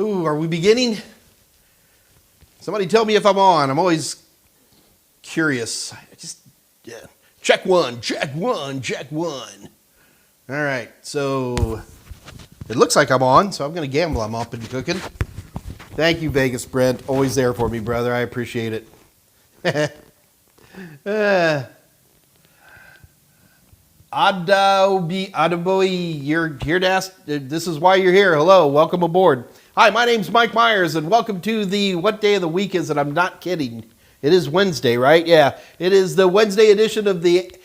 Ooh, are we beginning? Somebody tell me if I'm on. I'm always curious. Check one. All right, so it looks like I'm on, so I'm going to gamble I'm up and cooking. Thank you, Vegas Brent. Always there for me, brother. I appreciate it. Adaboy, you're here to ask. This is why you're here. Hello, welcome aboard. Hi, my name's Mike Meyers, and welcome to the what day of the week is it? I'm not kidding. It is Wednesday, right? Yeah, it is the Wednesday edition of the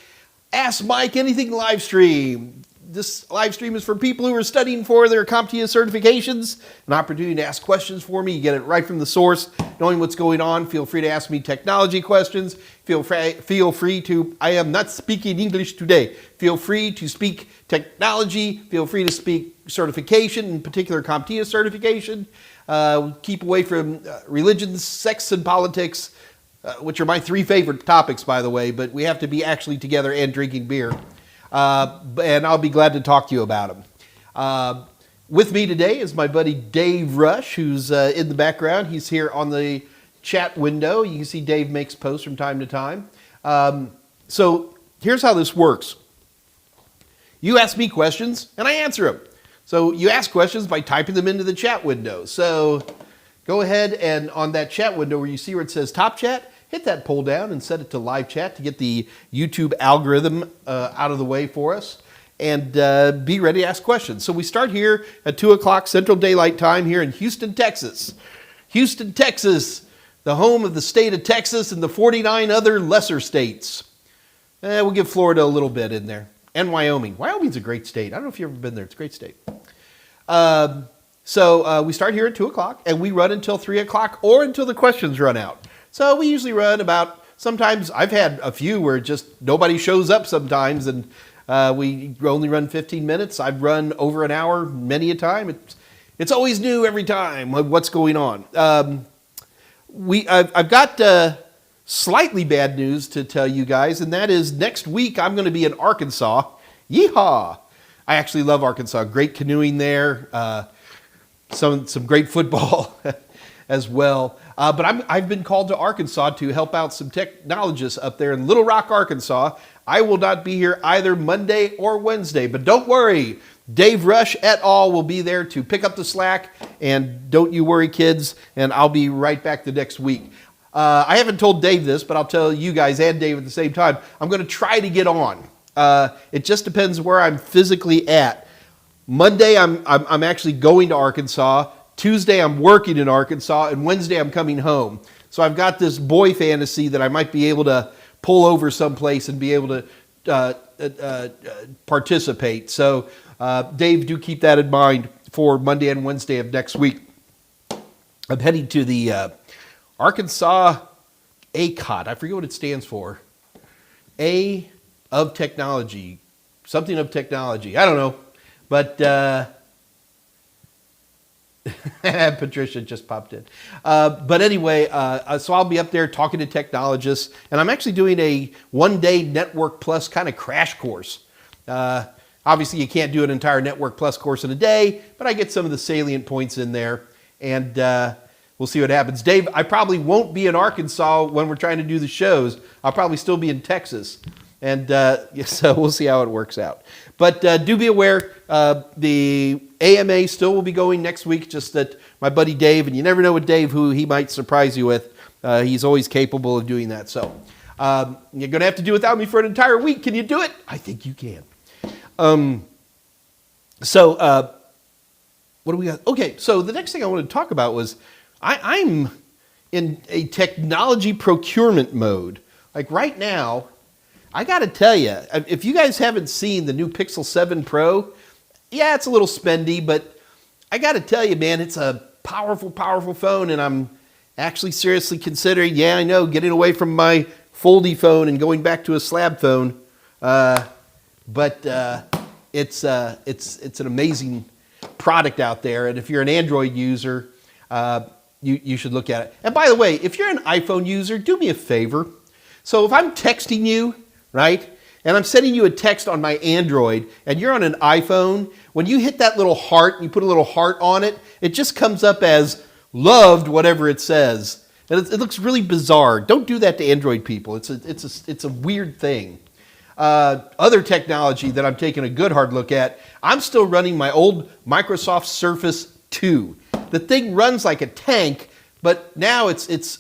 Ask Mike Anything live stream. This live stream is for people who are studying for their CompTIA certifications. An opportunity to ask questions for me. You get it right from the source, knowing what's going on. Feel free to ask me technology questions. Feel free to, I am not speaking English today. Feel free to speak technology. Feel free to speak certification, in particular CompTIA certification. Keep away from religion, sex, and politics, which are my three favorite topics, by the way, but we have to be actually together and drinking beer. And I'll be glad to talk to you about them. With me today is my buddy Dave Rush, who's in the background. He's here on the chat window. You can see Dave makes posts from time to time. So here's how this works. You ask me questions, and I answer them. So you ask questions by typing them into the chat window. So go ahead and on that chat window where you see where it says Top Chat, hit that pull down and set it to live chat to get the YouTube algorithm out of the way for us, and be ready to ask questions. So we start here at 2 o'clock Central Daylight Time here in Houston, Texas. Houston, Texas, the home of the state of Texas and the 49 other lesser states. We'll give Florida a little bit in there. And Wyoming. Wyoming's a great state. I don't know if you've ever been there. It's a great state. So we start here at 2 o'clock, and we run until 3 o'clock or until the questions run out. So we usually run about, sometimes I've had a few where just nobody shows up sometimes, and we only run 15 minutes. I've run over an hour many a time. It's always new every time what's going on. I've got slightly bad news to tell you guys, and that is next week I'm going to be in Arkansas. Yeehaw! I actually love Arkansas. Great canoeing there. Some great football as well. But I've been called to Arkansas to help out some technologists up there in Little Rock, Arkansas. I will not be here either Monday or Wednesday, but don't worry. Dave Rush et al. Will be there to pick up the slack, and don't you worry, kids, and I'll be right back the next week. I haven't told Dave this, but I'll tell you guys and Dave at the same time. I'm going to try to get on. It just depends where I'm physically at. Monday, I'm actually going to Arkansas. Tuesday, I'm working in Arkansas, and Wednesday, I'm coming home. So I've got this boy fantasy that I might be able to pull over someplace and be able to participate. So, Dave, do keep that in mind for Monday and Wednesday of next week. I'm heading to the Arkansas ACOT. I forget what it stands for. A of technology. Something of technology. I don't know. But Patricia just popped in. But anyway, so I'll be up there talking to technologists, and I'm actually doing a one-day Network Plus kind of crash course. Obviously, you can't do an entire Network Plus course in a day, but I get some of the salient points in there, and we'll see what happens. Dave, I probably won't be in Arkansas when we're trying to do the shows. I'll probably still be in Texas, and so we'll see how it works out. But do be aware, the AMA still will be going next week, just that my buddy Dave, and you never know with Dave who he might surprise you with. He's always capable of doing that. So you're going to have to do without me for an entire week. Can you do it? I think you can. What do we got? Okay, so the next thing I wanted to talk about was I'm in a technology procurement mode. Like right now, I got to tell you, if you guys haven't seen the new Pixel 7 Pro, yeah, it's a little spendy, but I got to tell you, man, it's a powerful, powerful phone, and I'm actually seriously considering, yeah, I know, getting away from my foldy phone and going back to a slab phone. But it's an amazing product out there, and if you're an Android user, you should look at it. And by the way, if you're an iPhone user, do me a favor. So if I'm texting you, right, and I'm sending you a text on my Android, and you're on an iPhone, when you hit that little heart, and you put a little heart on it, it just comes up as loved whatever it says. And it looks really bizarre. Don't do that to Android people. It's a weird thing. Other technology that I'm taking a good hard look at, I'm still running my old Microsoft Surface 2. The thing runs like a tank, but now it's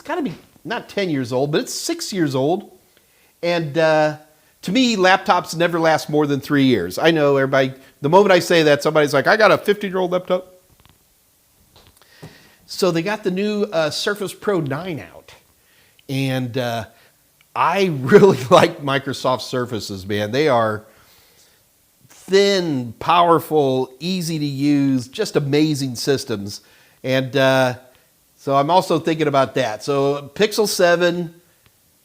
got to be not 10 years old, but it's 6 years old. And to me, laptops never last more than 3 years. I know everybody, the moment I say that, somebody's like, I got a 50-year-old laptop. So they got the new Surface Pro 9 out. And I really like Microsoft Surfaces, man. They are thin, powerful, easy to use, just amazing systems. And so I'm also thinking about that. So Pixel 7,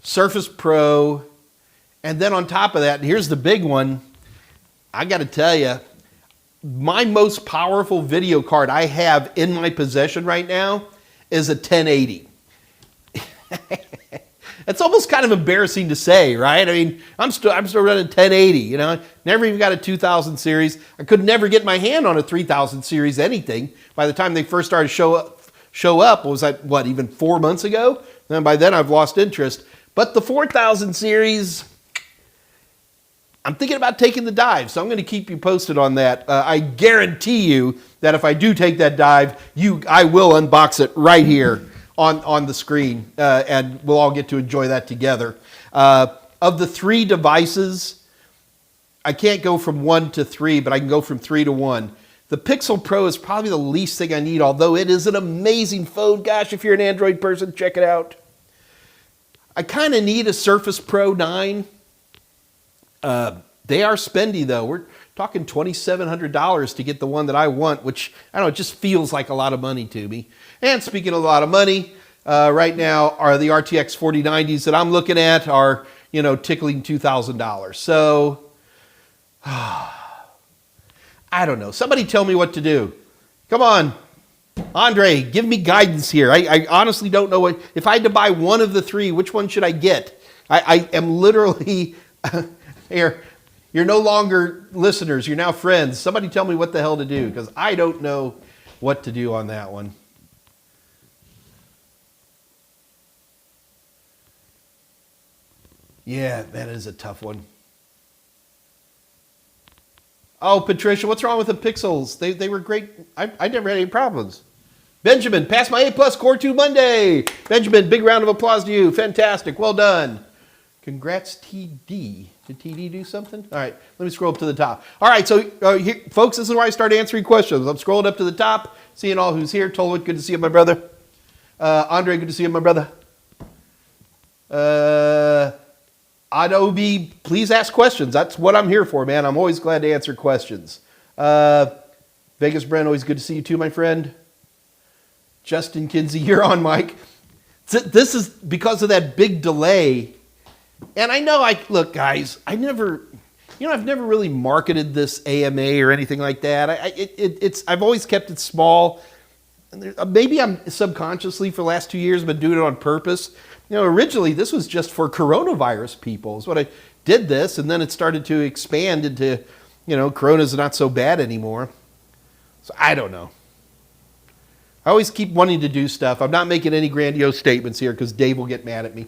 Surface Pro, and then on top of that, and here's the big one, I got to tell you, my most powerful video card I have in my possession right now is a 1080. It's almost kind of embarrassing to say, right? I mean, I'm still running 1080, you know. Never even got a 2000 series. I could never get my hand on a 3000 series anything. By the time they first started show up, was that, what, even 4 months ago? And by then I've lost interest. But the 4000 series, I'm thinking about taking the dive, so I'm going to keep you posted on that. I guarantee you that if I do take that dive, I will unbox it right here on the screen, and we'll all get to enjoy that together. Of the 3 devices, I can't go from 1 to 3, but I can go from 3 to 1. The Pixel Pro is probably the least thing I need, although it is an amazing phone. Gosh, if you're an Android person, check it out. I kind of need a Surface Pro 9. They are spendy, though. We're talking $2,700 to get the one that I want, which, I don't know, it just feels like a lot of money to me. And speaking of a lot of money, right now are the RTX 4090s that I'm looking at are, you know, tickling $2,000. So, I don't know. Somebody tell me what to do. Come on. Andre, give me guidance here. I honestly don't know what, if I had to buy one of the 3, which one should I get? I am literally, here, you're no longer listeners, you're now friends. Somebody tell me what the hell to do, because I don't know what to do on that one. Yeah, that is a tough one. Oh, Patricia, what's wrong with the Pixels? They were great. I never had any problems. Benjamin, pass my A+ Core 2 Monday. Benjamin, big round of applause to you. Fantastic. Well done. Congrats, TD. Did TD do something? All right, let me scroll up to the top. All right, so here, folks, this is where I start answering questions. I'm scrolling up to the top, seeing all who's here. Tolwood, good to see you, my brother. Andre, good to see you, my brother. Adobe, please ask questions. That's what I'm here for, man. I'm always glad to answer questions. Vegas Brent, always good to see you too, my friend. Justin Kinsey, you're on, Mike. This is because of that big delay. And I know, look, guys, I've never really marketed this AMA or anything like that. I've always kept it small. Maybe I'm subconsciously for the last 2 years been doing it on purpose. You know, originally this was just for coronavirus people. Is what I did this, and then it started to expand into, you know, Corona's not so bad anymore. So I don't know. I always keep wanting to do stuff. I'm not making any grandiose statements here because Dave will get mad at me.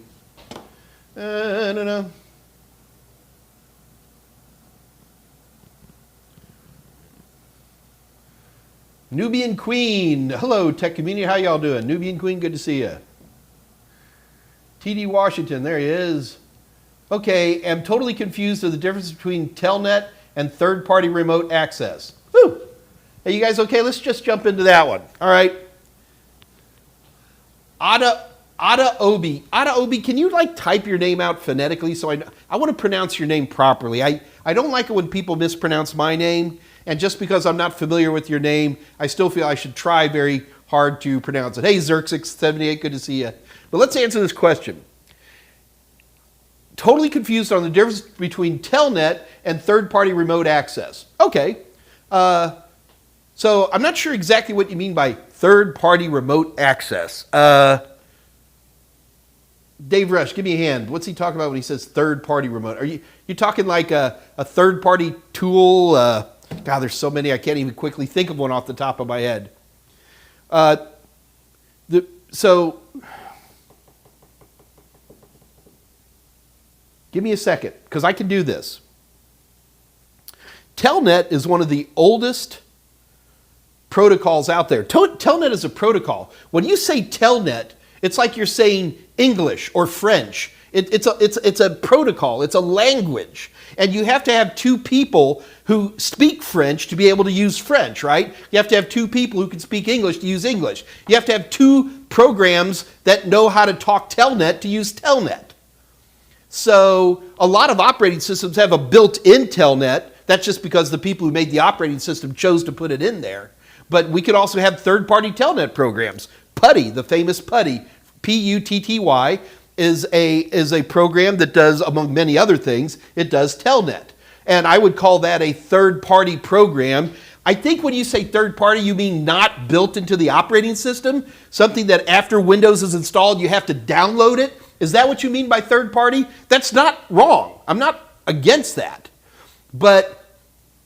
I don't know. Nubian Queen. Hello, tech community. How y'all doing? Nubian Queen, good to see you. TD Washington, there he is. Okay, I'm totally confused of the difference between Telnet and third-party remote access. Whew. Hey, you guys okay? Let's just jump into that one. All right. Obi, can you like type your name out phonetically so I want to pronounce your name properly. I don't like it when people mispronounce my name, and just because I'm not familiar with your name, I still feel I should try very hard to pronounce it. Hey, Zerk678, good to see you. But let's answer this question. Totally confused on the difference between Telnet and third-party remote access. Okay. So I'm not sure exactly what you mean by third-party remote access. Dave Rush, give me a hand. What's he talking about when he says third-party remote? Are you talking like a third-party tool? God, there's so many I can't even quickly think of one off the top of my head. So give me a second, because I can do this. Telnet is one of the oldest protocols out there. Telnet is a protocol. When you say Telnet, it's like you're saying English or French. It's a protocol. It's a language. And you have to have two people who speak French to be able to use French, right? You have to have two people who can speak English to use English. You have to have two programs that know how to talk Telnet to use Telnet. So a lot of operating systems have a built-in Telnet. That's just because the people who made the operating system chose to put it in there. But we could also have third-party Telnet programs. PuTTY, the famous PuTTY, P-U-T-T-Y, is a program that does, among many other things, it does Telnet. And I would call that a third-party program. I think when you say third-party, you mean not built into the operating system? Something that after Windows is installed, you have to download it? Is that what you mean by third-party? That's not wrong. I'm not against that. But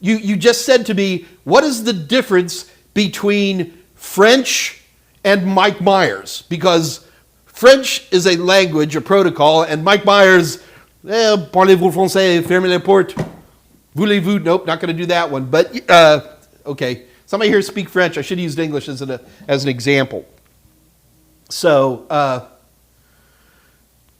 you just said to me, what is the difference between French and Mike Meyers? Because French is a language, a protocol, and Mike Meyers, parlez-vous français, fermez la porte. Voulez-vous? Nope, not going to do that one. But, okay. Somebody here speak French. I should have used English as an example. So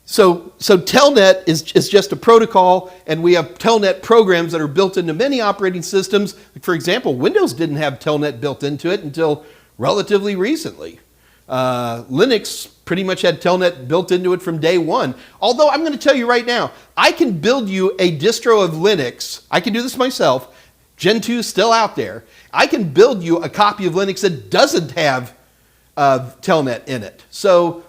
Telnet is just a protocol, and we have Telnet programs that are built into many operating systems. For example, Windows didn't have Telnet built into it until relatively recently. Linux pretty much had Telnet built into it from day one. Although I'm going to tell you right now, I can build you a distro of Linux. I can do this myself. Gen 2 is still out there. I can build you a copy of Linux that doesn't have Telnet in it. So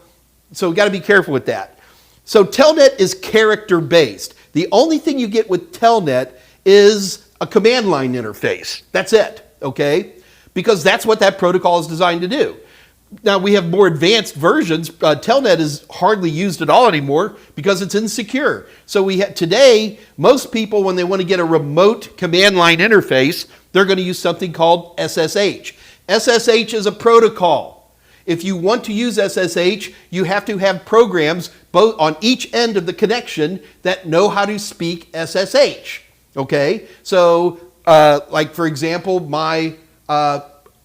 we've got to be careful with that. So Telnet is character-based. The only thing you get with Telnet is a command line interface. That's it, okay? Because that's what that protocol is designed to do. Now, we have more advanced versions. Telnet is hardly used at all anymore because it's insecure. So today, most people, when they want to get a remote command line interface, they're going to use something called SSH. SSH is a protocol. If you want to use SSH, you have to have programs both on each end of the connection that know how to speak SSH. Okay? So, like for example, I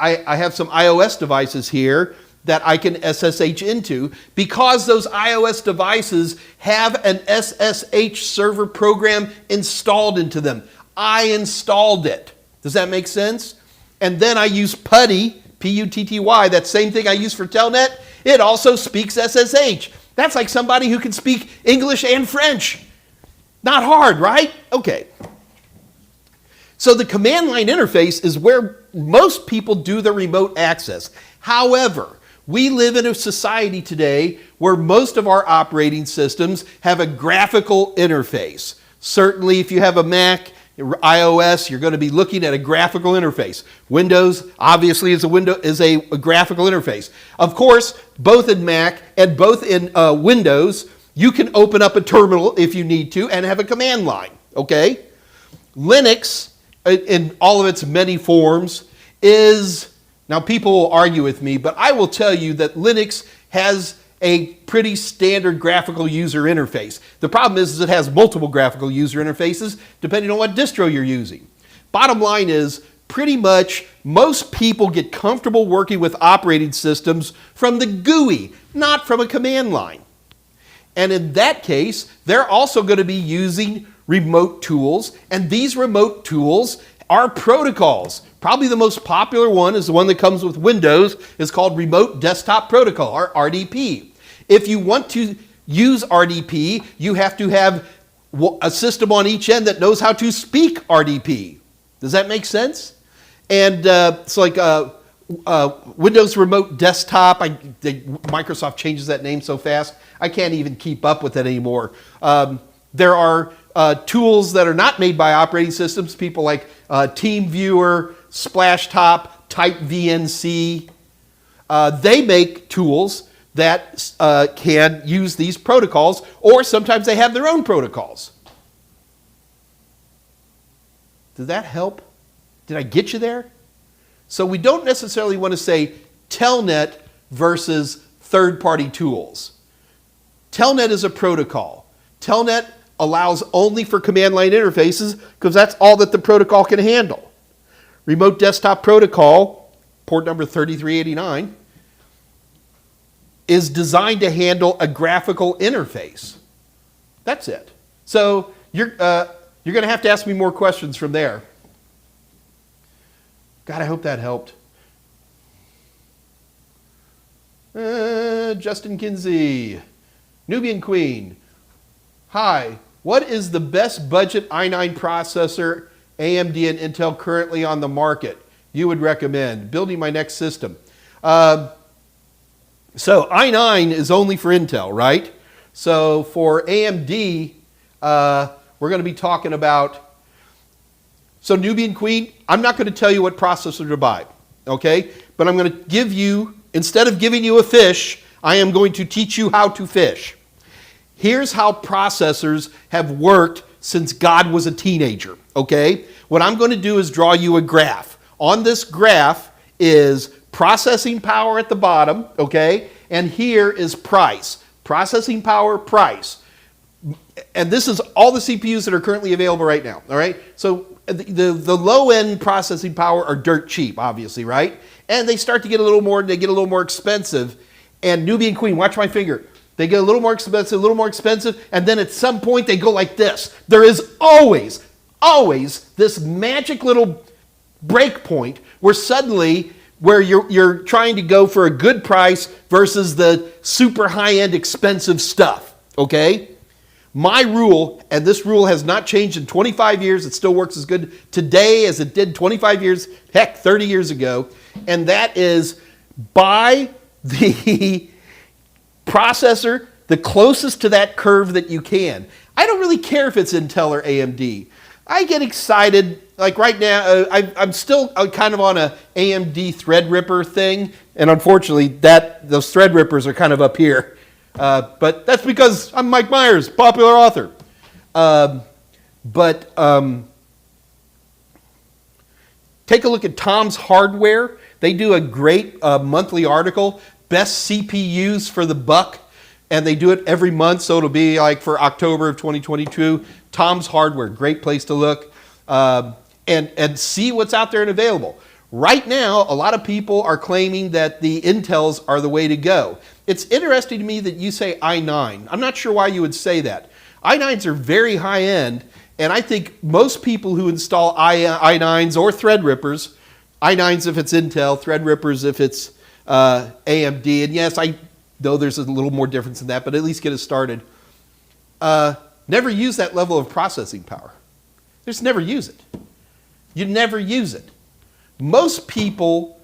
have some iOS devices here that I can SSH into because those iOS devices have an SSH server program installed into them. I installed it. Does that make sense? And then I use PuTTY, P-U-T-T-Y, that same thing I use for Telnet. It also speaks SSH. That's like somebody who can speak English and French. Not hard, right? Okay. So the command line interface is where most people do their remote access. However, we live in a society today where most of our operating systems have a graphical interface. Certainly, if you have a Mac, iOS, you're going to be looking at a graphical interface. Windows, obviously, is a graphical interface. Of course, both in Mac and both in Windows, you can open up a terminal if you need to and have a command line, okay? Linux, in all of its many forms, is, now people will argue with me, but I will tell you that Linux has a pretty standard graphical user interface. The problem is it has multiple graphical user interfaces depending on what distro you're using. Bottom line is, pretty much most people get comfortable working with operating systems from the GUI, not from a command line. And in that case, they're also going to be using remote tools, and these remote tools are protocols. Probably the most popular one is the one that comes with Windows. It's called Remote Desktop Protocol, or RDP. If you want to use RDP, you have to have a system on each end that knows how to speak RDP. Does that make sense? And it's like Windows Remote Desktop. Microsoft changes that name so fast, I can't even keep up with it anymore. There are tools that are not made by operating systems, people like TeamViewer, SplashTop, TypeVNC. They make tools that can use these protocols, or sometimes they have their own protocols. Did that help? Did I get you there? So we don't necessarily want to say Telnet versus third-party tools. Telnet is a protocol. Telnet allows only for command line interfaces because that's all that the protocol can handle. Remote Desktop Protocol, port number 3389, is designed to handle a graphical interface. That's it. So you're going to have to ask me more questions from there. God, I hope that helped. Justin Kinsey, Nubian Queen. Hi, what is the best budget i9 processor, AMD and Intel currently on the market you would recommend? Building my next system. So i9 is only for Intel, right? So for AMD, we're going to be talking about, so Nubian Queen, I'm not going to tell you what processor to buy, okay? But I'm going to give you, instead of giving you a fish, I am going to teach you how to fish. Here's how processors have worked since God was a teenager, okay? What I'm going to do is draw you a graph. On this graph is processing power at the bottom, okay? And here is price. Processing power, price. And this is all the CPUs that are currently available right now, all right? So the low-end processing power are dirt cheap, obviously, right? And they start to get a little more expensive. And Nubian Queen, watch my finger. They get a little more expensive, and then at some point they go like this. There is always this magic little break point where suddenly, where you're trying to go for a good price versus the super high-end expensive stuff, okay? My rule, and this rule has not changed in 25 years, it still works as good today as it did 25 years, heck, 30 years ago, and that is buy the processor the closest to that curve that you can. I don't really care if it's Intel or AMD. I get excited, like right now, I'm still kind of on a AMD Threadripper thing, and unfortunately those Threadrippers are kind of up here. But that's because I'm Mike Meyers, popular author. Take a look at Tom's Hardware. They do a great monthly article, best CPUs for the buck, and they do it every month, so it'll be like for October of 2022. Tom's Hardware, great place to look and see what's out there and available. Right now, a lot of people are claiming that the Intels are the way to go. It's interesting to me that you say i9. I'm not sure why you would say that. i9s are very high end, and I think most people who install i9s or Threadrippers, i9s if it's Intel, Threadrippers if it's AMD, and yes, I know there's a little more difference in that, but at least get us started. Never use that level of processing power. Just never use it. You never use it. Most people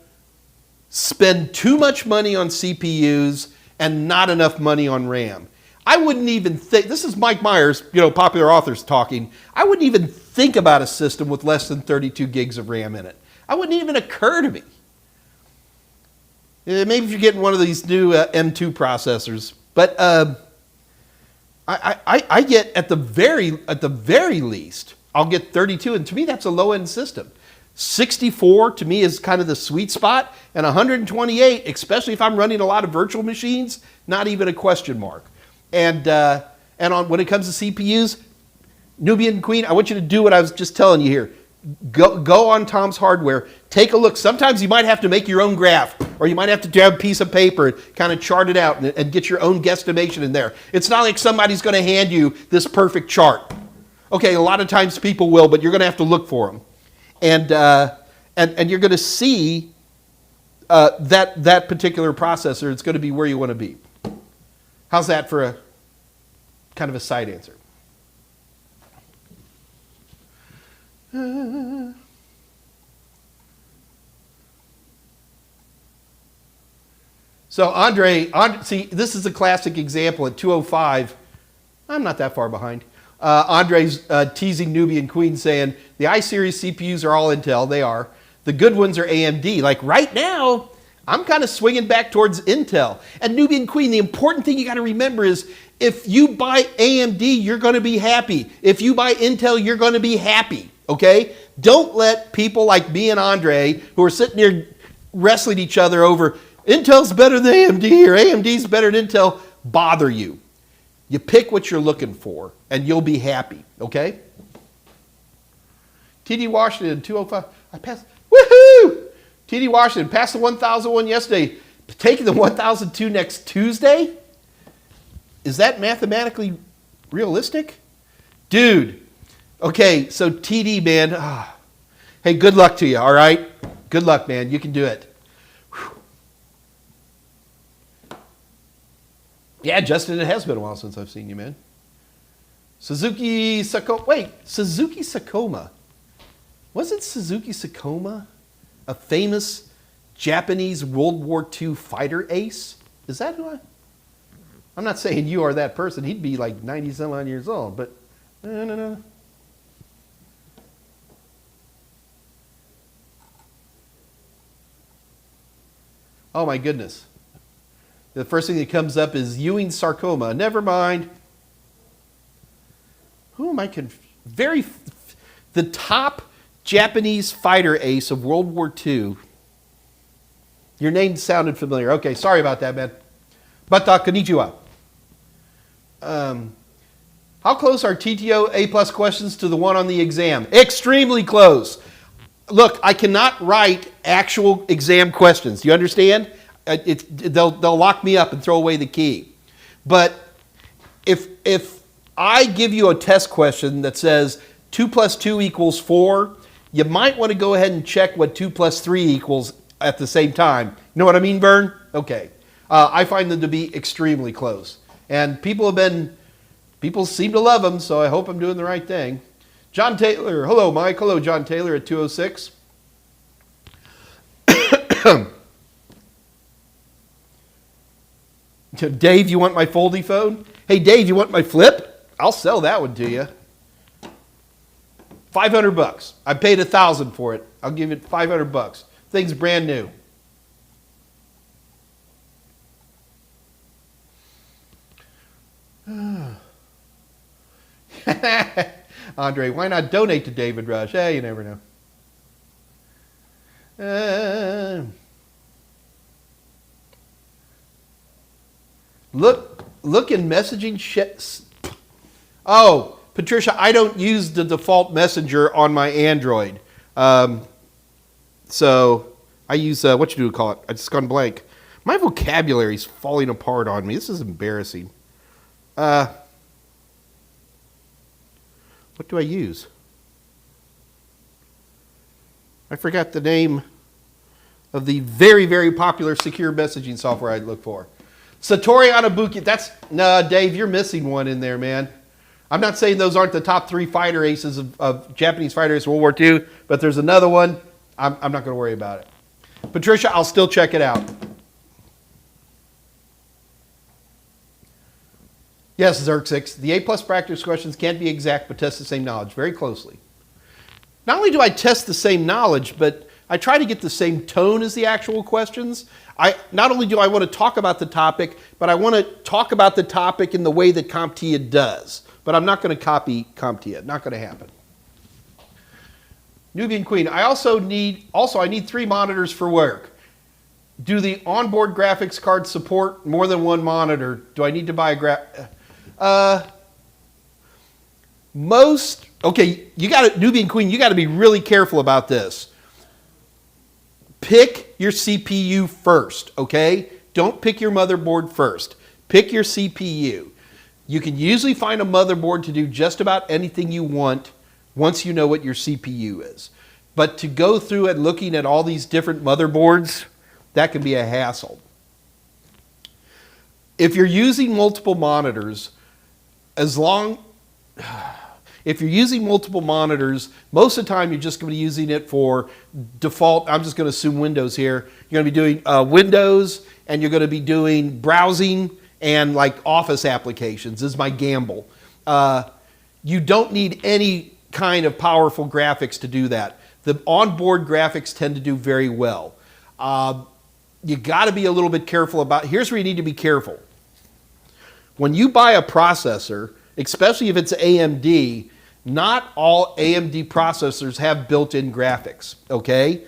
spend too much money on CPUs and not enough money on RAM. I wouldn't even think, this is Mike Meyers, popular authors talking, I wouldn't even think about a system with less than 32 gigs of RAM in it. It wouldn't even occur to me. Maybe if you're getting one of these new M2 processors, but I get at the very least, I'll get 32, and to me that's a low-end system. 64 to me is kind of the sweet spot, and 128, especially if I'm running a lot of virtual machines, not even a question mark. And when it comes to CPUs, Nubian Queen, I want you to do what I was just telling you here. Go on Tom's Hardware, take a look. Sometimes you might have to make your own graph, or you might have to have a piece of paper and kind of chart it out and get your own guesstimation in there. It's not like somebody's going to hand you this perfect chart. Okay, a lot of times people will, but you're going to have to look for them. And you're going to see that particular processor. It's going to be where you want to be. How's that for a kind of a side answer? So Andre, see, this is a classic example at 2:05. I'm not that far behind. Andre's teasing Nubian Queen saying, the i-Series CPUs are all Intel. They are. The good ones are AMD. Like right now, I'm kind of swinging back towards Intel. And Nubian Queen, the important thing you got to remember is if you buy AMD, you're going to be happy. If you buy Intel, you're going to be happy, okay? Don't let people like me and Andre, who are sitting here wrestling each other over Intel's better than AMD or AMD's better than Intel, bother you. You pick what you're looking for, and you'll be happy, okay? TD Washington, 205. I passed. Woohoo! TD Washington passed the 1001 yesterday. Taking the 1002 next Tuesday? Is that mathematically realistic? Dude. Okay, so TD, man. Hey, good luck to you, all right? Good luck, man. You can do it. Whew. Yeah, Justin, it has been a while since I've seen you, man. Suzuki Sakoma. Wait, Suzuki Sakoma. Wasn't Suzuki Sakoma a famous Japanese World War II fighter ace? Is that who I'm not saying you are that person. He'd be like 90-some-odd years old, but no. Oh my goodness. The first thing that comes up is Ewing sarcoma. Never mind. Who am I the top Japanese fighter ace of World War II. Your name sounded familiar. Okay, sorry about that, man. But konnichiwa. How close are TTO A+ questions to the one on the exam? Extremely close. Look, I cannot write actual exam questions. Do you understand? They'll lock me up and throw away the key. But if I give you a test question that says 2 + 2 = 4, you might want to go ahead and check what 2 + 3 equals at the same time. You know what I mean, Vern? Okay. I find them to be extremely close. And people seem to love them, so I hope I'm doing the right thing. John Taylor. Hello, Mike. Hello, John Taylor at 206. Dave, you want my foldy phone? Hey, Dave, you want my flip? I'll sell that one to you. $500. I paid $1,000 for it. I'll give it $500. Thing's brand new. Andre, why not donate to David Rush? Hey, you never know. Look in messaging. Oh, Patricia, I don't use the default messenger on my Android. So I use, what you do call it? I just gone blank. My vocabulary's falling apart on me. This is embarrassing. What do I use? I forgot the name of the very, very popular secure messaging software I'd look for. Satori Anabuki. No, Dave, you're missing one in there, man. I'm not saying those aren't the top 3 fighter aces of Japanese fighter aces of World War II, but there's another one. I'm not going to worry about it. Patricia, I'll still check it out. Yes, Xerxix. The A+ practice questions can't be exact, but test the same knowledge very closely. Not only do I test the same knowledge, but I try to get the same tone as the actual questions. Not only do I want to talk about the topic, but I want to talk about the topic in the way that CompTIA does. But I'm not going to copy CompTIA. Not going to happen. Nubian Queen. I need 3 monitors for work. Do the onboard graphics cards support more than 1 monitor? Do I need to buy a Nubian Queen, you got to be really careful about this. Pick your CPU first, okay? Don't pick your motherboard first. Pick your CPU. You can usually find a motherboard to do just about anything you want once you know what your CPU is. But to go through and looking at all these different motherboards, that can be a hassle. If you're using multiple monitors, most of the time you're just going to be using it for default. I'm just going to assume Windows here. You're going to be doing Windows, and you're going to be doing browsing and like Office applications is my gamble. You don't need any kind of powerful graphics to do that. The onboard graphics tend to do very well. you got to be a little bit careful about, here's where you need to be careful. When you buy a processor, especially if it's AMD, not all AMD processors have built-in graphics, okay?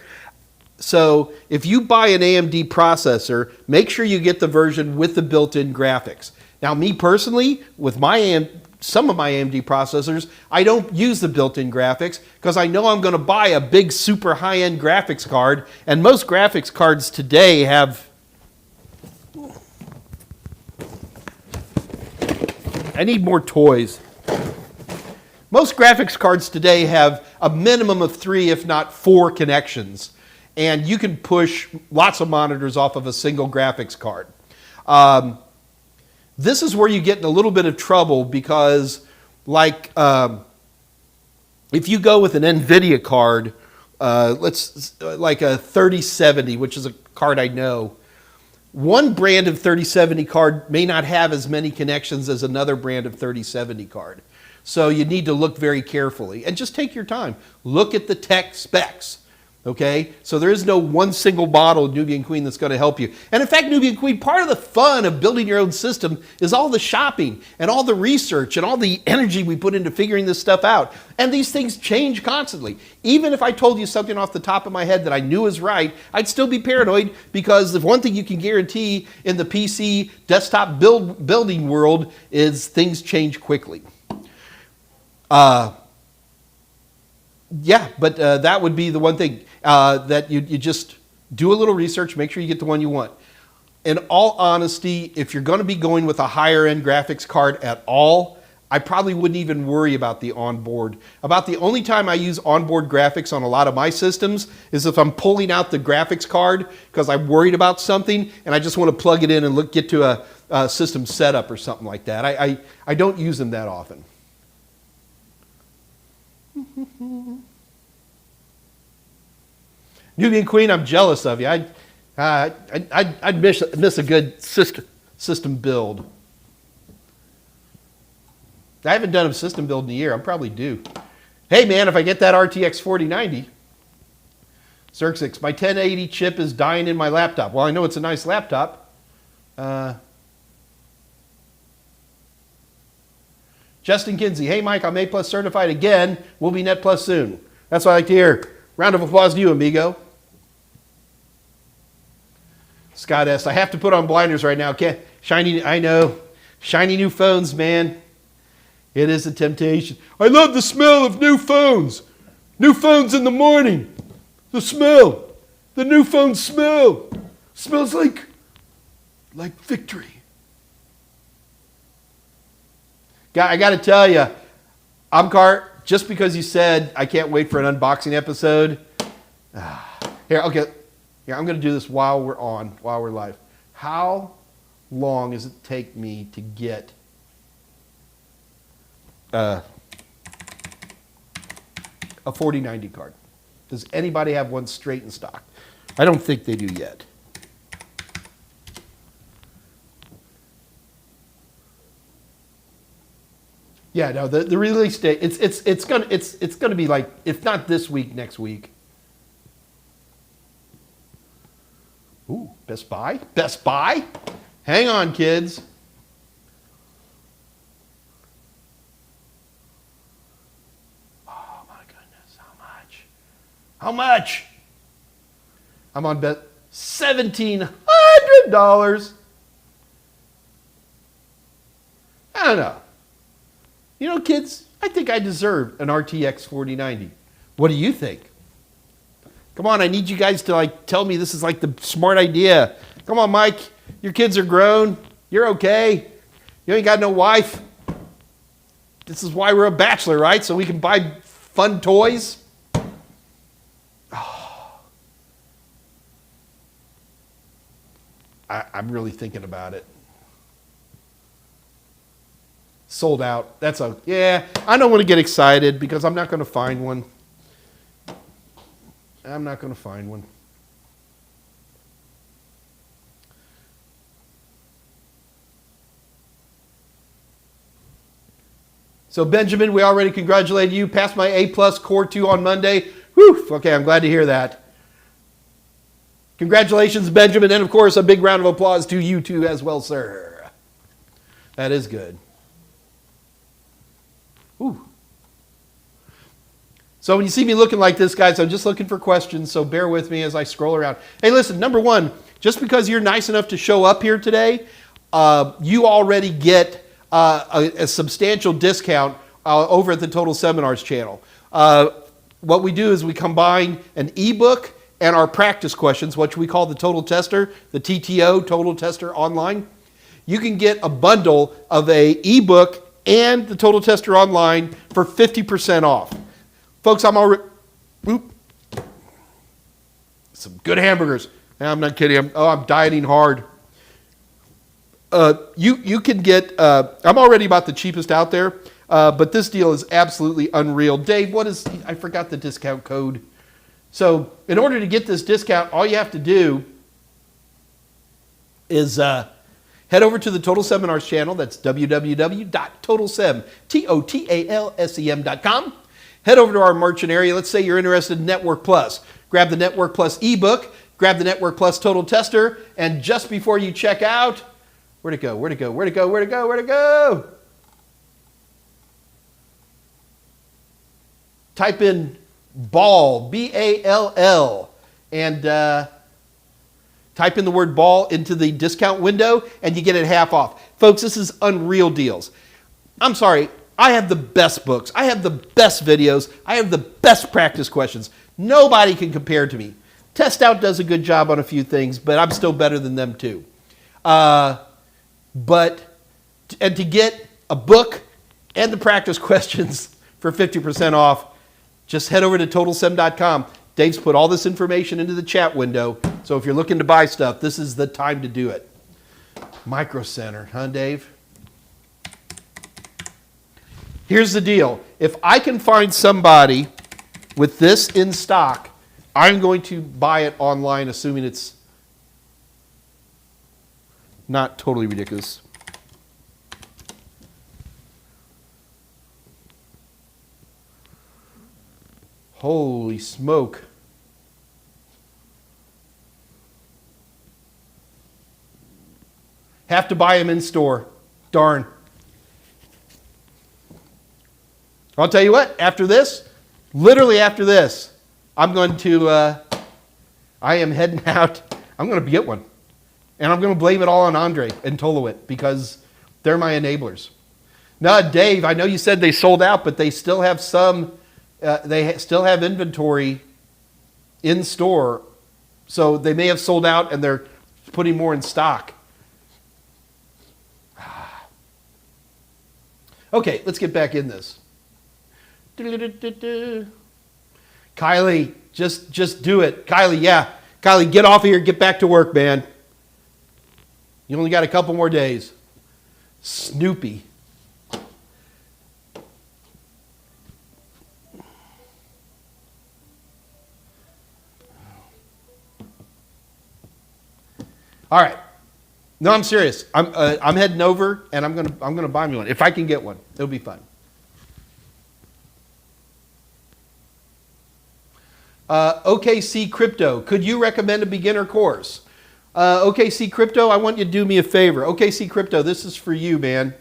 So if you buy an AMD processor, make sure you get the version with the built-in graphics. Now, me personally, with some of my AMD processors, I don't use the built-in graphics because I know I'm going to buy a big, super high-end graphics card, and most graphics cards today have... I need more toys. Most graphics cards today have a minimum of 3, if not 4 connections. And you can push lots of monitors off of a single graphics card. This is where you get in a little bit of trouble because, like, if you go with an NVIDIA card, like a 3070, which is a card I know, one brand of 3070 card may not have as many connections as another brand of 3070 card. So you need to look very carefully and just take your time. Look at the tech specs. Okay, so there is no one single bottle of Nubian Queen that's going to help you. And in fact, Nubian Queen, part of the fun of building your own system is all the shopping and all the research and all the energy we put into figuring this stuff out. And these things change constantly. Even if I told you something off the top of my head that I knew was right, I'd still be paranoid because the one thing you can guarantee in the PC desktop building world is things change quickly. Yeah, but that would be the one thing that you just do a little research, make sure you get the one you want. In all honesty, if you're going to be going with a higher end graphics card at all, I probably wouldn't even worry about the onboard. About the only time I use onboard graphics on a lot of my systems is if I'm pulling out the graphics card because I'm worried about something and I just want to plug it in and get to a system setup or something like that. I don't use them that often. Nubian Queen, I'm jealous of you. I'd miss a good system build. I haven't done a system build in a year. I'm probably due. Hey man, if I get that RTX 4090, Xerxes, my 1080 chip is dying in my laptop. Well, I know it's a nice laptop. Justin Kinsey, hey Mike, I'm A+ certified again. We'll be Net Plus soon. That's what I like to hear. Round of applause to you, amigo. Scott S., I have to put on blinders right now. Shiny, I know. Shiny new phones, man. It is a temptation. I love the smell of new phones. New phones in the morning. The smell. The new phone smell. Smells like victory. I got to tell you, Amkar, just because you said I can't wait for an unboxing episode. Here, okay. Here, I'm going to do this while we're live. How long does it take me to get a 4090 card? Does anybody have one straight in stock? I don't think they do yet. Yeah, no, the release date, it's gonna be like, if not this week, next week. Ooh, Best Buy? Best Buy? Hang on, kids. Oh my goodness, how much? How much? I'm on $1,700. I don't know. You know, kids, I think I deserve an RTX 4090. What do you think? Come on, I need you guys to tell me this is the smart idea. Come on, Mike. Your kids are grown. You're okay. You ain't got no wife. This is why we're a bachelor, right? So we can buy fun toys. Oh. I'm really thinking about it. Sold out. Yeah, I don't want to get excited because I'm not going to find one. I'm not going to find one. So Benjamin, we already congratulated you. Passed my A+ Core 2 on Monday. Whew, okay, I'm glad to hear that. Congratulations, Benjamin. And of course, a big round of applause to you too as well, sir. That is good. Ooh. So when you see me looking like this, guys, I'm just looking for questions, so bear with me as I scroll around. Hey, listen, number one, just because you're nice enough to show up here today, you already get a substantial discount over at the Total Seminars channel. What we do is we combine an ebook and our practice questions, which we call the Total Tester, the TTO, Total Tester Online. You can get a bundle of a ebook and the Total Tester Online for 50% off. Folks, I'm already, some good hamburgers. I'm not kidding. I'm dieting hard. You can get, I'm already about the cheapest out there, but this deal is absolutely unreal. Dave, I forgot the discount code. So in order to get this discount, all you have to do is head over to the Total Seminars channel. That's www.totalsem.com. Head over to our merchant area. Let's say you're interested in Network Plus. Grab the Network Plus ebook, grab the Network Plus Total Tester, and just before you check out, where'd it go? Where'd it go? Where'd it go? Where'd it go? Where'd it go? Type in BALL, B-A-L-L, and type in the word BALL into the discount window, and you get it half off. Folks, this is unreal deals. I'm sorry. I have the best books. I have the best videos. I have the best practice questions. Nobody can compare to me. Test Out does a good job on a few things, but I'm still better than them too. And to get a book and the practice questions for 50% off, just head over to TotalSem.com. Dave's put all this information into the chat window, so if you're looking to buy stuff, this is the time to do it. Micro Center, huh, Dave? Here's the deal. If I can find somebody with this in stock, I'm going to buy it online, assuming it's not totally ridiculous. Holy smoke. Have to buy them in store. Darn. I'll tell you what, after this, literally after this, I'm going to, I am heading out. I'm going to get one. And I'm going to blame it all on Andre and Tolowit because they're my enablers. Now, Dave, I know you said they sold out, but they still have some, still have inventory in store. So they may have sold out and they're putting more in stock. Okay, let's get back in this. Kylie, just do it. Kylie, yeah. Kylie, get off of here. Get back to work, man. You only got a couple more days. Snoopy. All right. No, I'm serious. I'm heading over and I'm gonna buy me one if I can get one. It'll be fun. OKC Crypto, could you recommend a beginner course? OKC Crypto, I want you to do me a favor. OKC Crypto, this is for you, man.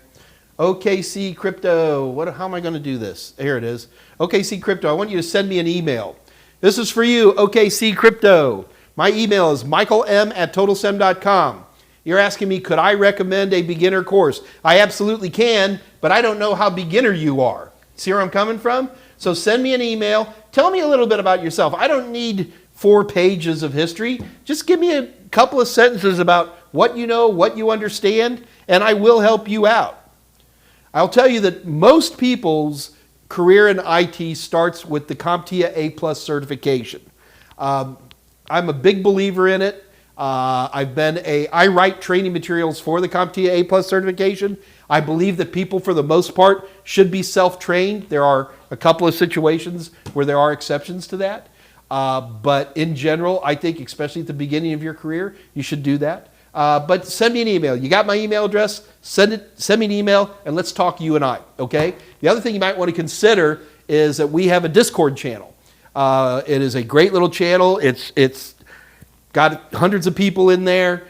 OKC Crypto, how am I going to do this? Here it is. OKC Crypto, I want you to send me an email. This is for you, OKC Crypto. My email is michaelm@totalsem.com. You're asking me, could I recommend a beginner course? I absolutely can, but I don't know how beginner you are. See where I'm coming from? So send me an email. Tell me a little bit about yourself. I don't need 4 pages of history. Just give me a couple of sentences about what you know, what you understand, and I will help you out. I'll tell you that most people's career in IT starts with the CompTIA A+ certification. I'm a big believer in it. I write training materials for the CompTIA A+ certification. I believe that people, for the most part, should be self-trained. There are a couple of situations where there are exceptions to that. But in general, I think, especially at the beginning of your career, you should do that. But send me an email. You got my email address? Send me an email, and let's talk, you and I, okay? The other thing you might want to consider is that we have a Discord channel. It is a great little channel. It's Got hundreds of people in there.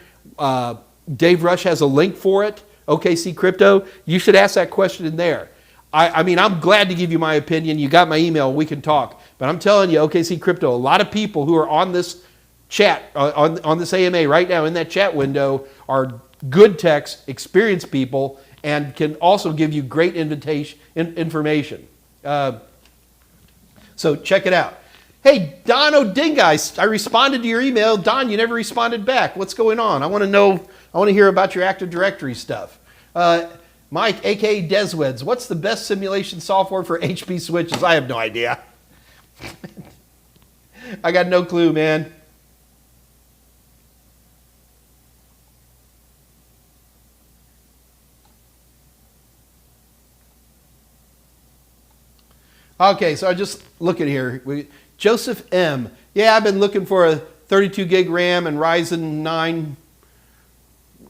Dave Rush has a link for it. OKC Crypto. You should ask that question in there. I mean, I'm glad to give you my opinion. You got my email. We can talk. But I'm telling you, OKC Crypto, a lot of people who are on this chat, on this AMA right now in that chat window are good techs, experienced people, and can also give you great information. So check it out. Hey, Don O'Dinga, I responded to your email. Don, you never responded back. What's going on? I want to know. I want to hear about your Active Directory stuff. Mike, a.k.a. Desweds, what's the best simulation software for HP switches? I have no idea. I got no clue, man. Okay, so I just look at here. Joseph M. Yeah, I've been looking for a 32 gig RAM and Ryzen 9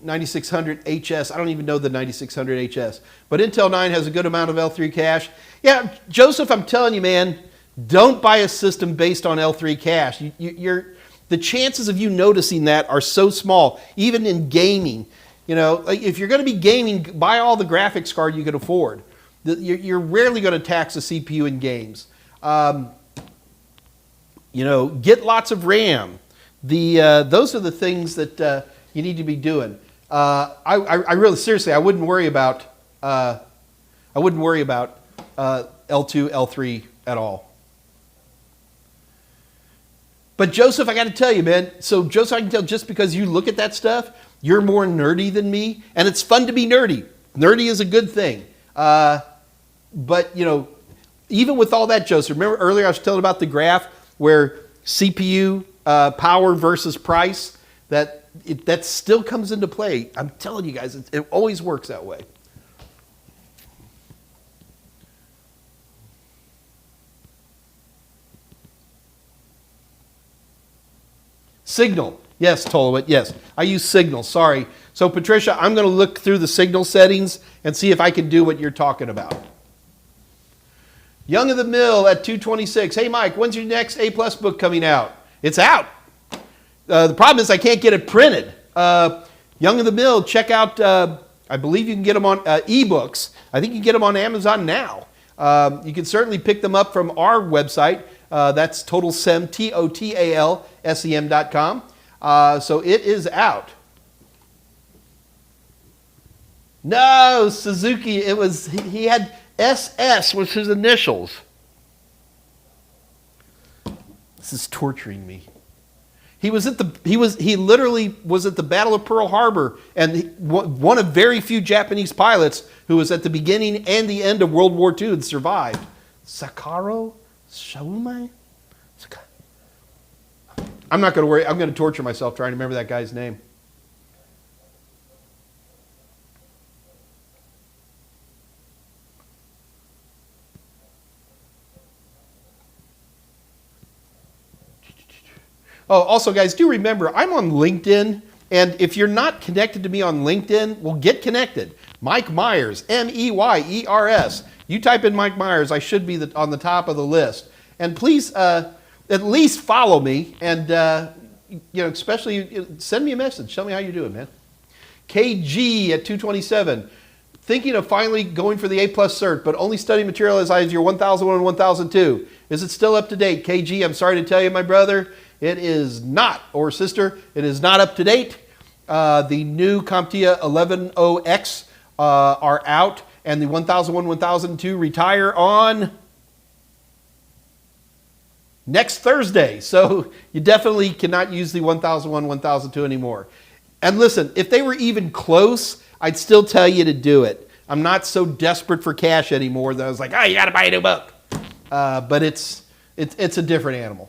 9600 HS. I don't even know the 9600 HS. But Intel 9 has a good amount of L3 cache. Yeah, Joseph, I'm telling you, man, don't buy a system based on L3 cache. The chances of you noticing that are so small, even in gaming. You know, like if you're going to be gaming, buy all the graphics card you can afford. You're rarely going to tax a CPU in games. You know, get lots of RAM. Those are the things that you need to be doing. I really, seriously, I wouldn't worry about L2, L3 at all. But Joseph, I got to tell you, man. So Joseph, I can tell just because you look at that stuff, you're more nerdy than me, and it's fun to be nerdy. Nerdy is a good thing. But you know, even with all that, Joseph, remember earlier I was telling about the graph where CPU power versus price, that still comes into play. I'm telling you guys, it always works that way. Signal. Yes, Tolowit, yes. I use Signal, sorry. So Patricia, I'm going to look through the Signal settings and see if I can do what you're talking about. Young of the Mill at 226. Hey, Mike, when's your next A+ book coming out? It's out. The problem is I can't get it printed. Young of the Mill, check out, I believe you can get them on ebooks. I think you can get them on Amazon now. You can certainly pick them up from our website. That's TotalSem, TotalSem.com. So it is out. No, Suzuki, it was, he had SS was his initials. This is torturing me. He literally was at the Battle of Pearl Harbor, and one of very few Japanese pilots who was at the beginning and the end of World War II and survived. Sakaro Shaume? I'm not going to worry. I'm going to torture myself trying to remember that guy's name. Oh, also, guys, do remember, I'm on LinkedIn, and if you're not connected to me on LinkedIn, well, get connected. Mike Meyers, Meyers. You type in Mike Meyers, I should be on the top of the list. And please, at least follow me, and you know, especially send me a message. Tell me how you're doing, man. KG at 227. Thinking of finally going for the A+ cert, but only studying material as your 1001 and 1002. Is it still up to date? KG, I'm sorry to tell you, my brother, it is not, or sister, it is not up to date. The new CompTIA 11.0X are out, and the 1001, 1002 retire on next Thursday. So you definitely cannot use the 1001, 1002 anymore. And listen, if they were even close, I'd still tell you to do it. I'm not so desperate for cash anymore that I was like, oh, you got to buy a new book. But it's a different animal.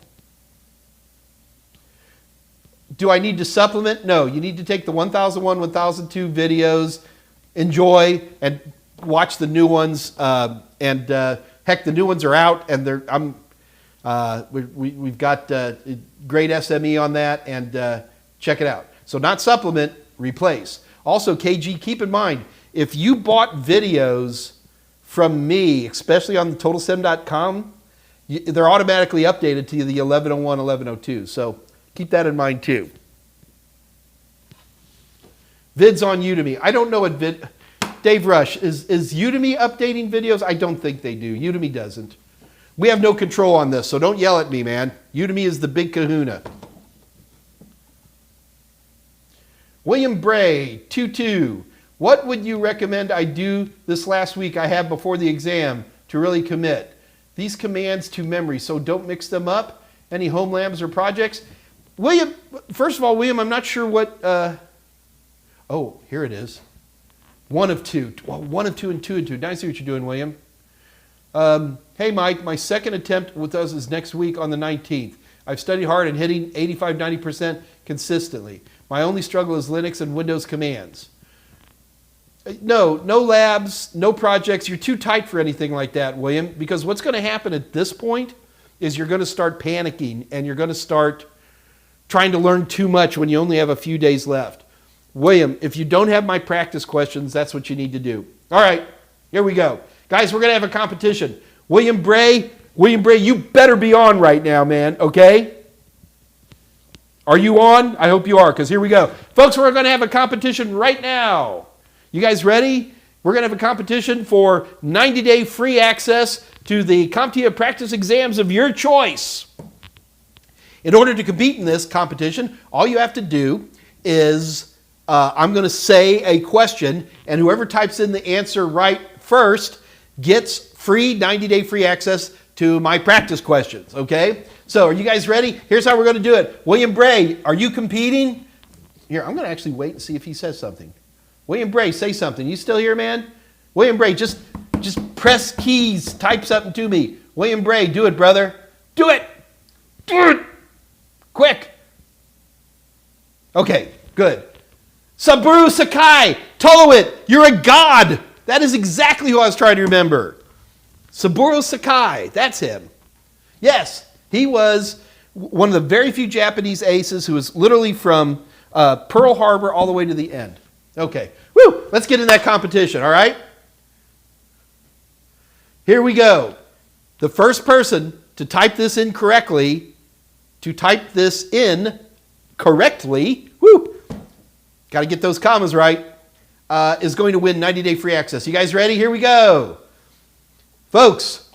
Do I need to supplement? No, you need to take the 1001, 1002 videos, enjoy, and watch the new ones. Heck, the new ones are out, and we've got great SME on that, and check it out. So not supplement, replace. Also, KG, keep in mind, if you bought videos from me, especially on the TotalSem.com, they're automatically updated to the 1101, 1102. So Keep that in mind too. Vids on Udemy. I don't know what Dave Rush, is Udemy updating videos? I don't think they do. Udemy doesn't. We have no control on this, so don't yell at me, man. Udemy is the big kahuna. William Bray, 22. What would you recommend I do this last week I have before the exam to really commit? These commands to memory, so don't mix them up. Any home labs or projects? William, first of all, William, I'm not sure what... oh, here it is. 1 of 2. Well, 1 of 2 and 2 and 2. Now I see what you're doing, William. Hey, Mike, my second attempt with us is next week on the 19th. I've studied hard and hitting 85-90% consistently. My only struggle is Linux and Windows commands. No labs, no projects. You're too tight for anything like that, William, because what's going to happen at this point is you're going to start panicking and you're going to start trying to learn too much when you only have a few days left. William, if you don't have my practice questions, that's what you need to do. All right, here we go. Guys, we're going to have a competition. William Bray, you better be on right now, man, okay? Are you on? I hope you are, because here we go. Folks, we're going to have a competition right now. You guys ready? We're going to have a competition for 90-day free access to the CompTIA practice exams of your choice. In order to compete in this competition, all you have to do is, I'm going to say a question, and whoever types in the answer right first gets free 90-day free access to my practice questions, okay? So are you guys ready? Here's how we're going to do it. William Bray, are you competing? Here, I'm going to actually wait and see if he says something. William Bray, say something. You still here, man? William Bray, just press keys. Type something to me. William Bray, do it, brother. Do it. Do it. Quick. Okay, good. Saburo Sakai, Tolowit, you're a god. That is exactly who I was trying to remember. Saburo Sakai, that's him. Yes, he was one of the very few Japanese aces who was literally from Pearl Harbor all the way to the end. Okay, woo, let's get in that competition, all right? Here we go. The first person to type this in correctly, woo, got to get those commas right, is going to win 90-day free access. You guys ready? Here we go. Folks,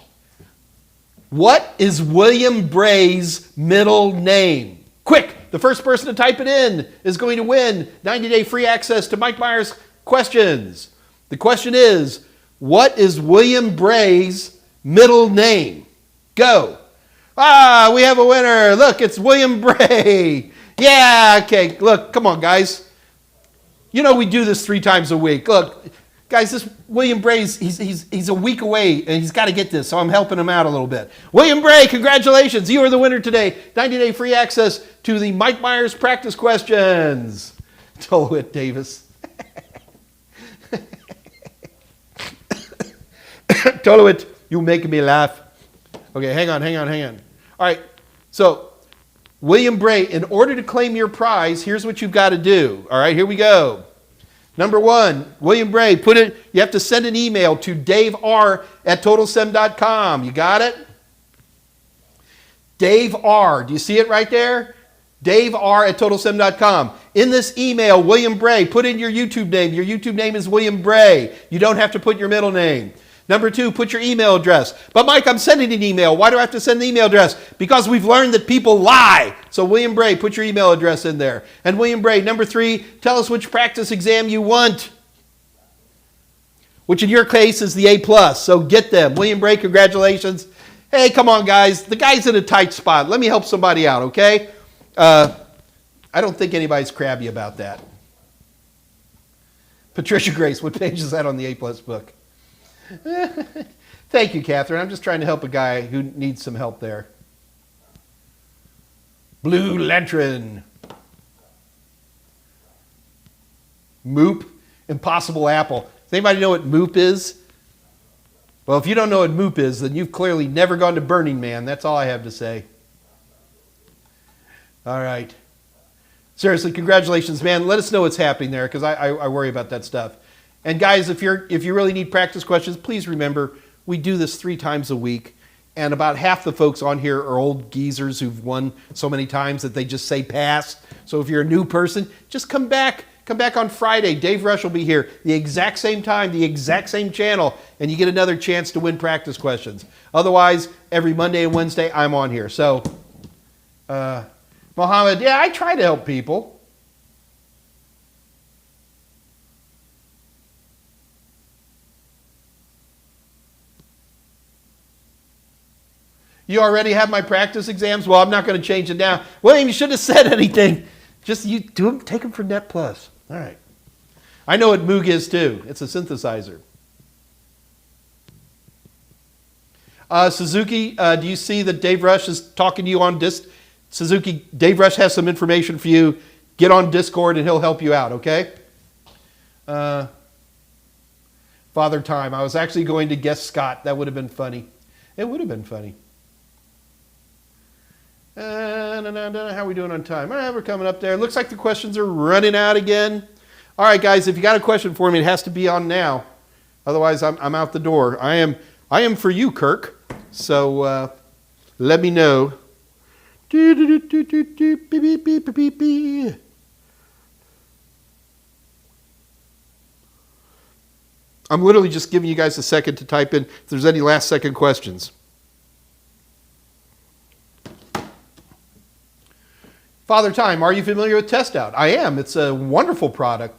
what is William Bray's middle name? Quick, the first person to type it in is going to win 90-day free access to Mike Meyers questions. The question is, what is William Bray's middle name? Go. Ah, we have a winner. Look, it's William Bray. Yeah, okay, look, come on, guys. You know we do this 3 times a week. Look, guys, this William Bray, he's a week away, and he's got to get this, so I'm helping him out a little bit. William Bray, congratulations. You are the winner today. 90-day free access to the Mike Meyers practice questions. Tolowit Davis. Tolowit, you're making me laugh. Okay, hang on. All right, so William Bray, in order to claim your prize, here's what you've got to do. All right, here we go. Number 1, William Bray, you have to send an email to daver@totalsem.com. You got it? Dave R. Do you see it right there? daver@totalsem.com. In this email, William Bray, put in your YouTube name. Your YouTube name is William Bray. You don't have to put your middle name. Number 2, put your email address. But Mike, I'm sending an email. Why do I have to send an email address? Because we've learned that people lie. So William Bray, put your email address in there. And William Bray, number 3, tell us which practice exam you want. Which in your case is the A+. So get them. William Bray, congratulations. Hey, come on, guys. The guy's in a tight spot. Let me help somebody out, okay? I don't think anybody's crabby about that. Patricia Grace, what page is that on the A+ book? Thank you, Catherine. I'm just trying to help a guy who needs some help there. Blue Lantern. Moop. Impossible Apple. Does anybody know what Moop is? Well, if you don't know what Moop is, then you've clearly never gone to Burning Man. That's all I have to say. All right. Seriously, congratulations, man. Let us know what's happening there, because I worry about that stuff. And guys, if you really need practice questions, please remember, we do this 3 times a week. And about half the folks on here are old geezers who've won so many times that they just say pass. So if you're a new person, just come back. Come back on Friday. Dave Rush will be here the exact same time, the exact same channel, and you get another chance to win practice questions. Otherwise, every Monday and Wednesday, I'm on here. So, Mohammed, yeah, I try to help people. You already have my practice exams? Well, I'm not going to change it now. William, you shouldn't have said anything. Just you do them, take them for Net Plus. All right. I know what Moog is too. It's a synthesizer. Suzuki, do you see that Dave Rush is talking to you on Discord? Suzuki, Dave Rush has some information for you. Get on Discord and he'll help you out, okay? Father Time. I was actually going to guess Scott. That would have been funny. It would have been funny. How are we doing on time? All right, we're coming up there. Looks like the questions are running out again. All right, guys, if you got a question for me, it has to be on now. Otherwise, I'm out the door. I am for you, Kirk. So let me know. I'm literally just giving you guys a second to type in if there's any last second questions. Father Time, are you familiar with TestOut? I am. It's a wonderful product.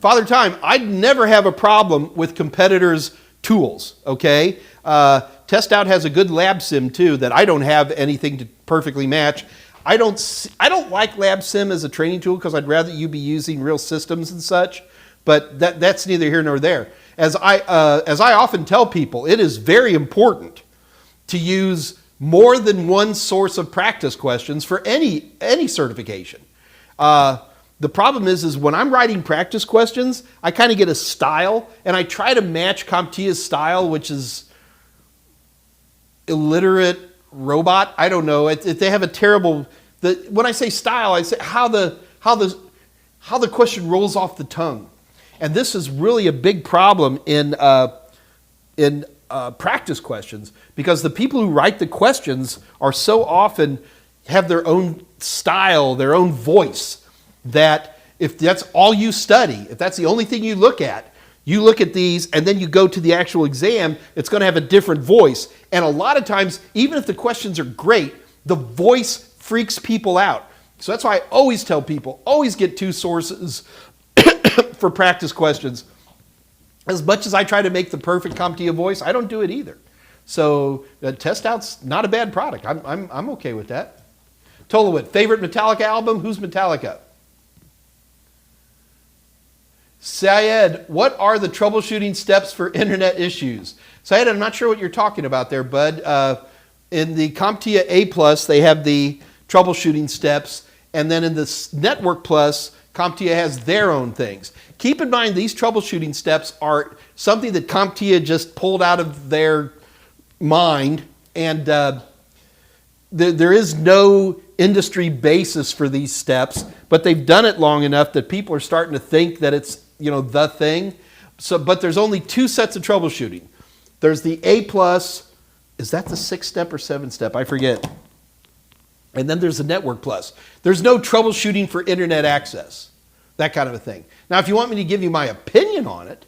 Father Time, I'd never have a problem with competitors' tools, okay? TestOut has a good lab sim too that I don't have anything to perfectly match. I don't like lab sim as a training tool because I'd rather you be using real systems and such, but that's neither here nor there. As I often tell people, it is very important to use more than one source of practice questions for any certification. The problem is when I'm writing practice questions, I kind of get a style, and I try to match CompTIA's style, which is illiterate robot. I don't know. They have a terrible. When I say style, I say how the question rolls off the tongue, and this is really a big problem in practice questions, because the people who write the questions are so often have their own style, their own voice, that if that's all you study, if that's the only thing you look at these and then you go to the actual exam, it's going to have a different voice. And a lot of times, even if the questions are great, the voice freaks people out. So that's why I always tell people, always get two sources for practice questions. As much as I try to make the perfect CompTIA voice, I don't do it either. So TestOut's not a bad product. I'm okay with that. Tolowit, favorite Metallica album? Who's Metallica? Syed, what are the troubleshooting steps for internet issues? Syed, I'm not sure what you're talking about there, bud. In the CompTIA A+, they have the troubleshooting steps, and then in the Network Plus, CompTIA has their own things. Keep in mind, these troubleshooting steps are something that CompTIA just pulled out of their mind, and there is no industry basis for these steps, but they've done it long enough that people are starting to think that it's the thing. So, but there's only two sets of troubleshooting. There's the A+, is that the 6-step or 7-step? I forget. And then there's the Network Plus. There's no troubleshooting for internet access, that kind of a thing. Now, if you want me to give you my opinion on it,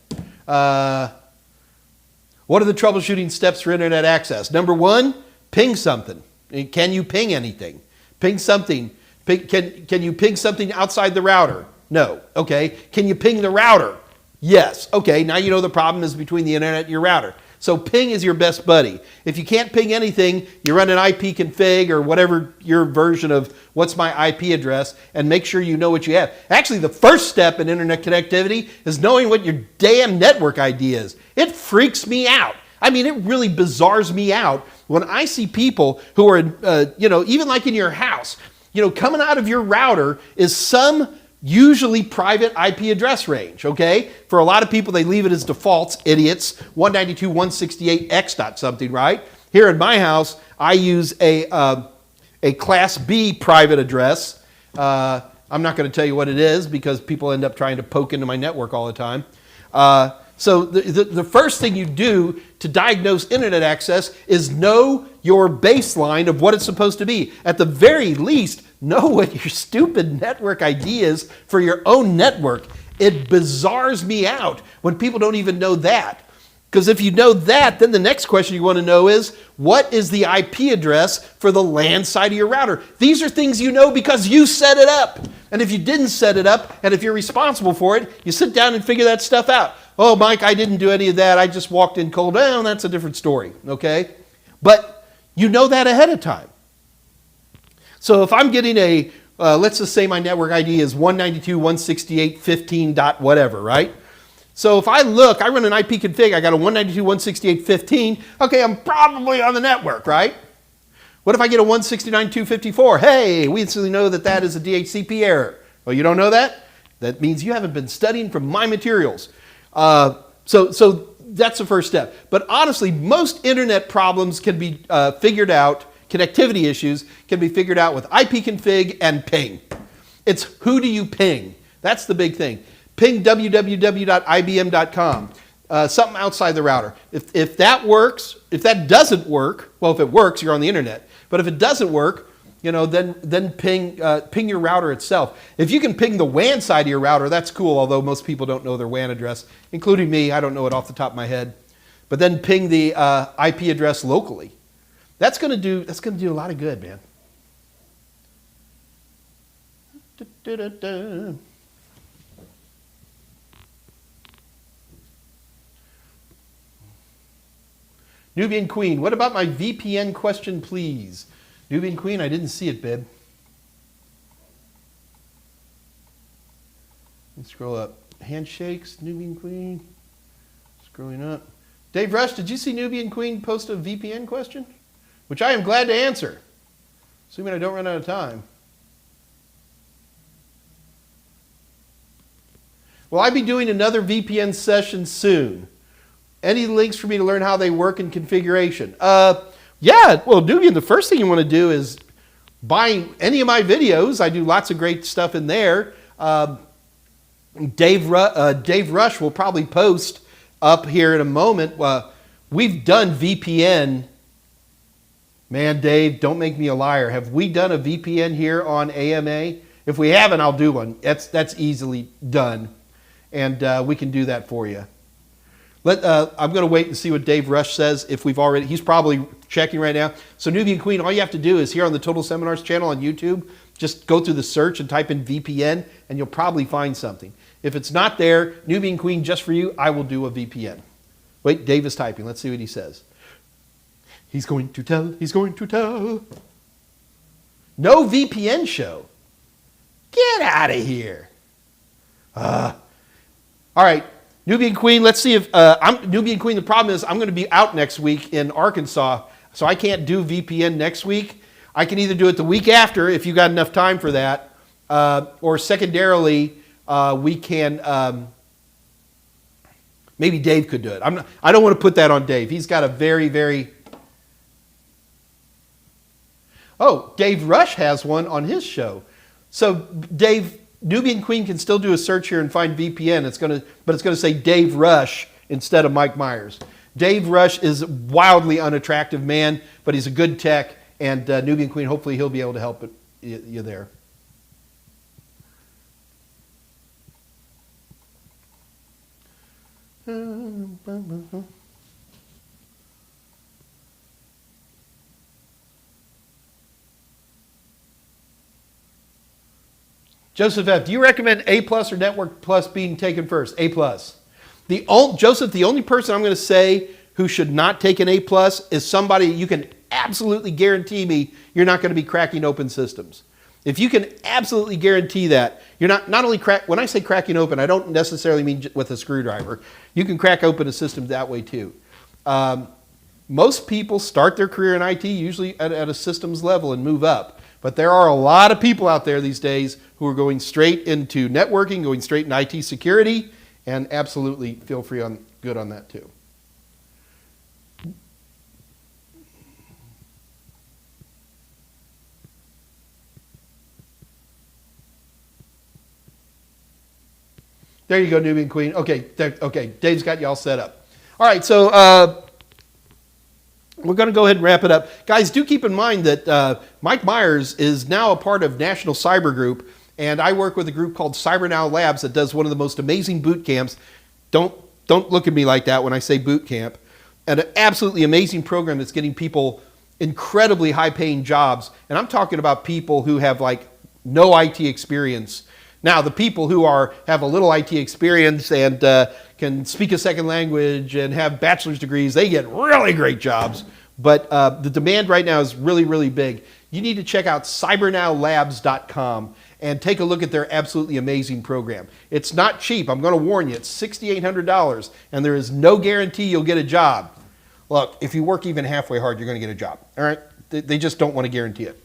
what are the troubleshooting steps for internet access? Number one, ping something. Can you ping anything? Ping something. Can you ping something outside the router? No. Okay. Can you ping the router? Yes. Okay. Now you know the problem is between the internet and your router. So ping is your best buddy. If you can't ping anything, you run an IP config or whatever your version of what's my IP address, and make sure you know what you have. Actually, the first step in internet connectivity is knowing what your damn network ID is. It freaks me out. I mean, it really bizarres me out when I see people who are, even like in your house, coming out of your router is some usually private IP address range, okay? For a lot of people, they leave it as defaults, idiots, 192.168x dot something, right? Here in my house, I use a Class B private address. I'm not going to tell you what it is because people end up trying to poke into my network all the time. So the first thing you do to diagnose internet access is know your baseline of what it's supposed to be. At the very least, know what your stupid network ID is for your own network. It bizarres me out when people don't even know that. Because if you know that, then the next question you want to know is, what is the IP address for the LAN side of your router? These are things you know because you set it up. And if you didn't set it up, and if you're responsible for it, you sit down and figure that stuff out. Oh, Mike, I didn't do any of that. I just walked in cold. Well, that's a different story, okay? But you know that ahead of time. So if I'm getting a, let's just say my network ID is 192.168.15 dot whatever, right? So if I look, I run an IP config, I got a 192.168.15, okay, I'm probably on the network, right? What if I get a 169.254? Hey, we instantly know that that is a DHCP error. Well, you don't know that? That means you haven't been studying from my materials. So that's the first step. But honestly, most internet problems can be figured out, connectivity issues can be figured out with IP config and ping. It's who do you ping? That's the big thing. Ping www.ibm.com, something outside the router. If that works, if that doesn't work, well, if it works, you're on the internet. But if it doesn't work, you know, then ping your router itself. If you can ping the WAN side of your router, that's cool, although most people don't know their WAN address, including me. I don't know it off the top of my head. But then ping the IP address locally. That's going to do a lot of good, man. Nubian Queen, what about my VPN question, please? Nubian Queen, I didn't see it, babe. Let's scroll up. Handshakes, Nubian Queen. Scrolling up. Dave Rush, did you see Nubian Queen post a VPN question? Which I am glad to answer, assuming I don't run out of time. Will I be doing another VPN session soon? Any links for me to learn how they work in configuration? Yeah, well, Nubian, the first thing you want to do is buy any of my videos. I do lots of great stuff in there. Dave Rush will probably post up here in a moment. We've done VPN. Man, Dave, don't make me a liar. Have we done a VPN here on AMA? If we haven't, I'll do one. That's easily done. And we can do that for you. I'm going to wait and see what Dave Rush says. If we've already, he's probably checking right now. So Nubian Queen, all you have to do is here on the Total Seminars channel on YouTube, just go through the search and type in VPN, and you'll probably find something. If it's not there, Nubian Queen, just for you, I will do a VPN. Wait, Dave is typing. Let's see what he says. He's going to tell. He's going to tell. No VPN show. Get out of here. All right. Nubian Queen, let's see if, Nubian Queen, the problem is I'm going to be out next week in Arkansas, so I can't do VPN next week. I can either do it the week after if you got enough time for that, or secondarily, we can, maybe Dave could do it. I don't want to put that on Dave. He's got a very, oh, Dave Rush has one on his show. So Dave, Nubian Queen can still do a search here and find VPN. But it's going to say Dave Rush instead of Mike Meyers. Dave Rush is a wildly unattractive man, but he's a good tech, and Nubian Queen, hopefully he'll be able to help you there. Joseph F., do you recommend A+ or Network Plus being taken first? A+. Joseph, the only person I'm going to say who should not take an A+ is somebody you can absolutely guarantee me you're not going to be cracking open systems. If you can absolutely guarantee that, you're not only when I say cracking open, I don't necessarily mean with a screwdriver. You can crack open a system that way too. Most people start their career in IT usually at a systems level and move up. But there are a lot of people out there these days who are going straight into networking, going straight in IT security, and absolutely feel free good on that too. There you go, Nubian Queen. Okay, okay, Dave's got you all set up. All right, so we're going to go ahead and wrap it up. Guys, do keep in mind that Mike Meyers is now a part of National Cyber Group, and I work with a group called CyberNow Labs that does one of the most amazing boot camps. Don't look at me like that when I say boot camp. An absolutely amazing program that's getting people incredibly high-paying jobs, and I'm talking about people who have like no IT experience. Now, the people who have a little IT experience and can speak a second language and have bachelor's degrees, they get really great jobs. But the demand right now is really, really big. You need to check out cybernowlabs.com and take a look at their absolutely amazing program. It's not cheap. I'm going to warn you. It's $6,800, and there is no guarantee you'll get a job. Look, if you work even halfway hard, you're going to get a job. All right? They just don't want to guarantee it.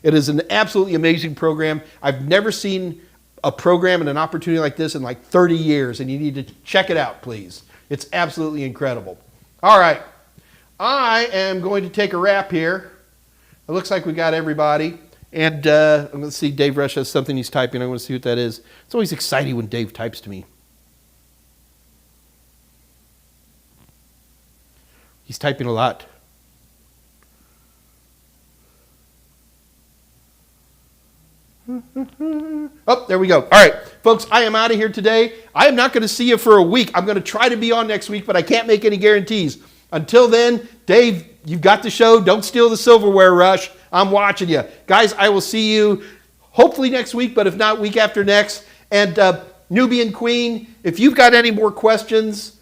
It is an absolutely amazing program. I've never seen a program and an opportunity like this in like 30 years, and you need to check it out, please. It's absolutely incredible. All right. I am going to take a wrap here. It looks like we got everybody. And I'm going to see Dave Rush has something he's typing. I want to see what that is. It's always exciting when Dave types to me. He's typing a lot. Oh, there we go. All right, folks, I am out of here today. I am not going to see you for a week. I'm going to try to be on next week, but I can't make any guarantees. Until then, Dave, you've got the show. Don't steal the silverware, Rush. I'm watching you. Guys, I will see you hopefully next week, but if not, week after next. And Nubian Queen, if you've got any more questions,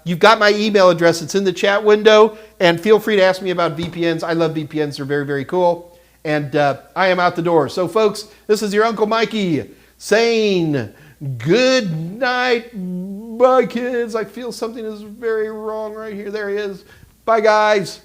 you've got my email address. It's in the chat window. And feel free to ask me about VPNs. I love VPNs. They're very, very cool. And I am out the door. So, folks, this is your Uncle Mikey saying good night. Bye, kids. I feel something is very wrong right here. There he is. Bye, guys.